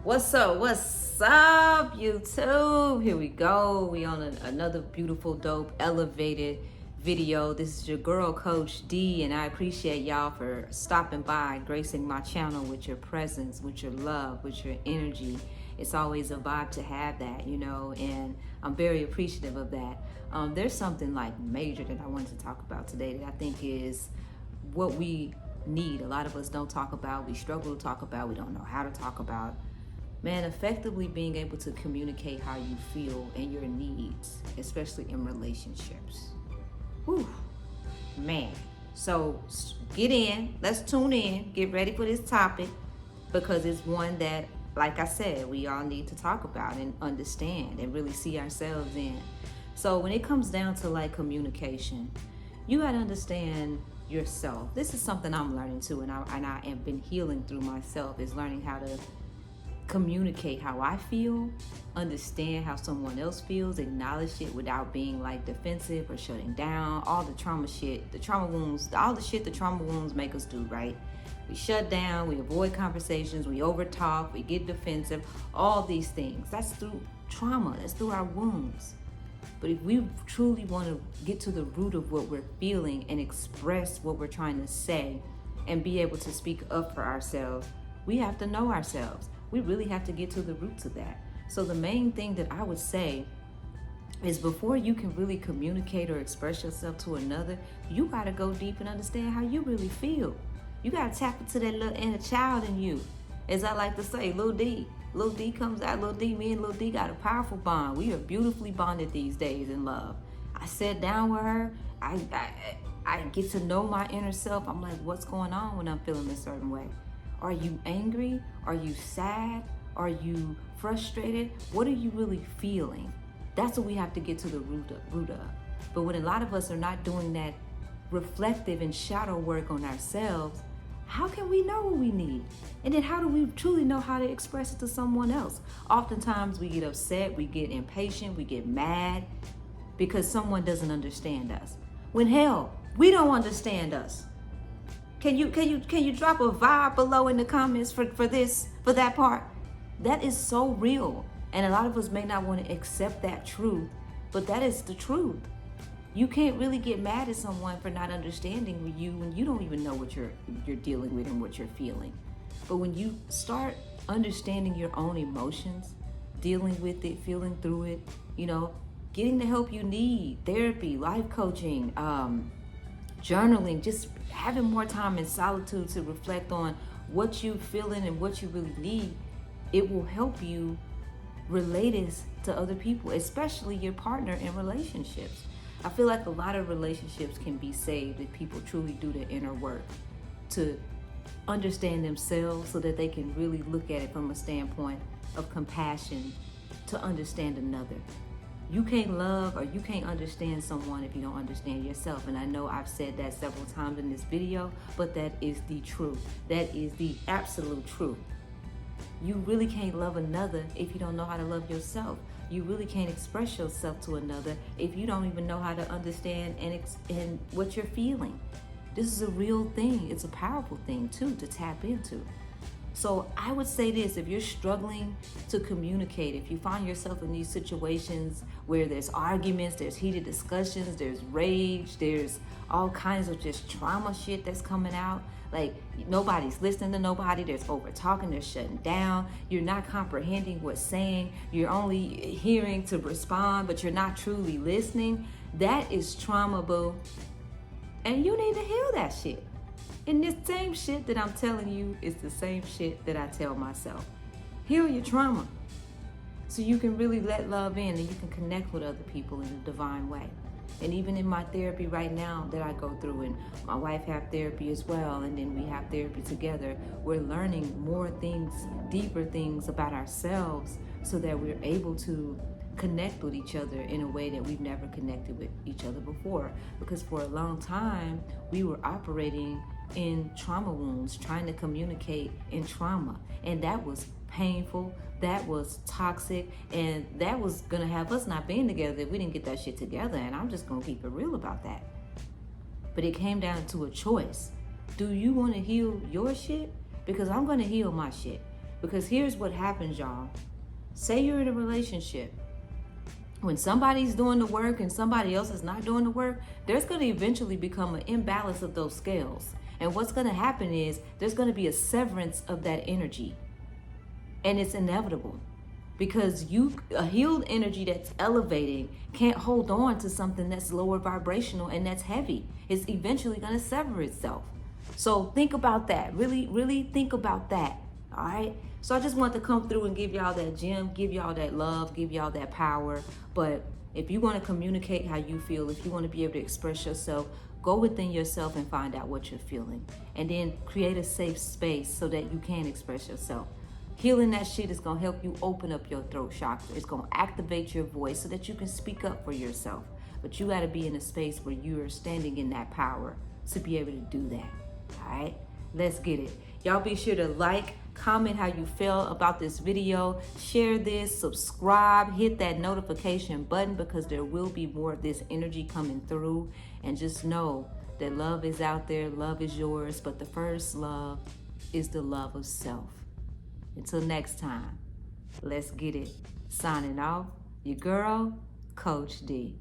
What's up? What's up, YouTube? Here we go. We on another beautiful, dope, elevated video. This is your girl, Coach D, and I appreciate y'all for stopping by, gracing my channel with your presence, with your love, with your energy. It's always a vibe to have that, and I'm very appreciative of that. There's something like major that I wanted to talk about today that I think is what we need. A lot of us don't talk about, we struggle to talk about, we don't know how to talk about. Man, effectively being able to communicate how you feel and your needs, especially in relationships. Whew, man. So get in, let's tune in, get ready for this topic, because it's one that, like I said, we all need to talk about and understand and really see ourselves in. So when it comes down to like communication, you gotta understand yourself. This is something I'm learning too, and I have been healing through myself, is learning how to communicate how I feel, understand how someone else feels, acknowledge it without being like defensive or shutting down. All the trauma shit, the trauma wounds, all the shit the trauma wounds make us do, right? We shut down, we avoid conversations, we overtalk, we get defensive, all these things. That's through trauma, that's through our wounds. But if we truly want to get to the root of what we're feeling and express what we're trying to say and be able to speak up for ourselves, we have to know ourselves. We really have to get to the roots of that. So the main thing that I would say is, before you can really communicate or express yourself to another, you gotta go deep and understand how you really feel. You gotta tap into that little inner child in you. As I like to say, Lil D. Lil D comes out, Lil D, me and Lil D got a powerful bond. We are beautifully bonded these days in love. I sat down with her, I get to know my inner self. I'm like, what's going on when I'm feeling a certain way? Are you angry? Are you sad? Are you frustrated? What are you really feeling? That's what we have to get to the root of. But when a lot of us are not doing that reflective and shadow work on ourselves, how can we know what we need? And then how do we truly know how to express it to someone else? Oftentimes we get upset, we get impatient, we get mad because someone doesn't understand us. When hell, we don't understand us. Can you drop a vibe below in the comments for that part? That is so real. And a lot of us may not want to accept that truth, but that is the truth. You can't really get mad at someone for not understanding you when you don't even know what you're dealing with and what you're feeling. But when you start understanding your own emotions, dealing with it, feeling through it, getting the help you need, therapy, life coaching, journaling, just having more time in solitude to reflect on what you're feeling and what you really need, it will help you relate this to other people, especially your partner in relationships. I feel like a lot of relationships can be saved if people truly do the inner work to understand themselves, so that they can really look at it from a standpoint of compassion to understand another. You can't love or you can't understand someone if you don't understand yourself. And I know I've said that several times in this video, but that is the truth. That is the absolute truth. You really can't love another if you don't know how to love yourself. You really can't express yourself to another if you don't even know how to understand and what you're feeling. This is a real thing. It's a powerful thing too to tap into. So I would say this: if you're struggling to communicate, if you find yourself in these situations where there's arguments, there's heated discussions, there's rage, there's all kinds of just trauma shit that's coming out, like nobody's listening to nobody, there's over talking, there's shutting down, you're not comprehending what's saying, you're only hearing to respond, but you're not truly listening, that is trauma, boo. And you need to heal that shit. And this same shit that I'm telling you is the same shit that I tell myself. Heal your trauma so you can really let love in and you can connect with other people in a divine way. And even in my therapy right now that I go through, and my wife have therapy as well, and then we have therapy together, we're learning more things, deeper things about ourselves, so that we're able to connect with each other in a way that we've never connected with each other before. Because for a long time, we were operating in trauma wounds, trying to communicate in trauma. And that was painful, that was toxic, and that was gonna have us not being together if we didn't get that shit together. And I'm just gonna keep it real about that. But it came down to a choice. Do you wanna heal your shit? Because I'm gonna heal my shit. Because here's what happens, y'all. Say you're in a relationship. When somebody's doing the work and somebody else is not doing the work, there's going to eventually become an imbalance of those scales. And what's going to happen is there's going to be a severance of that energy. And it's inevitable. Because a healed energy that's elevating can't hold on to something that's lower vibrational and that's heavy. It's eventually going to sever itself. So think about that. Really, really think about that. All right. So I just want to come through and give y'all that gem, give y'all that love, give y'all that power. But if you want to communicate how you feel, if you want to be able to express yourself, go within yourself and find out what you're feeling. And then create a safe space so that you can express yourself. Healing that shit is going to help you open up your throat chakra. It's going to activate your voice so that you can speak up for yourself. But you got to be in a space where you are standing in that power to be able to do that. All right, let's get it. Y'all be sure to like, comment how you feel about this video, share this, subscribe, hit that notification button because there will be more of this energy coming through. And just know that love is out there, love is yours, but the first love is the love of self. Until next time, let's get it. Signing off, your girl, Coach D.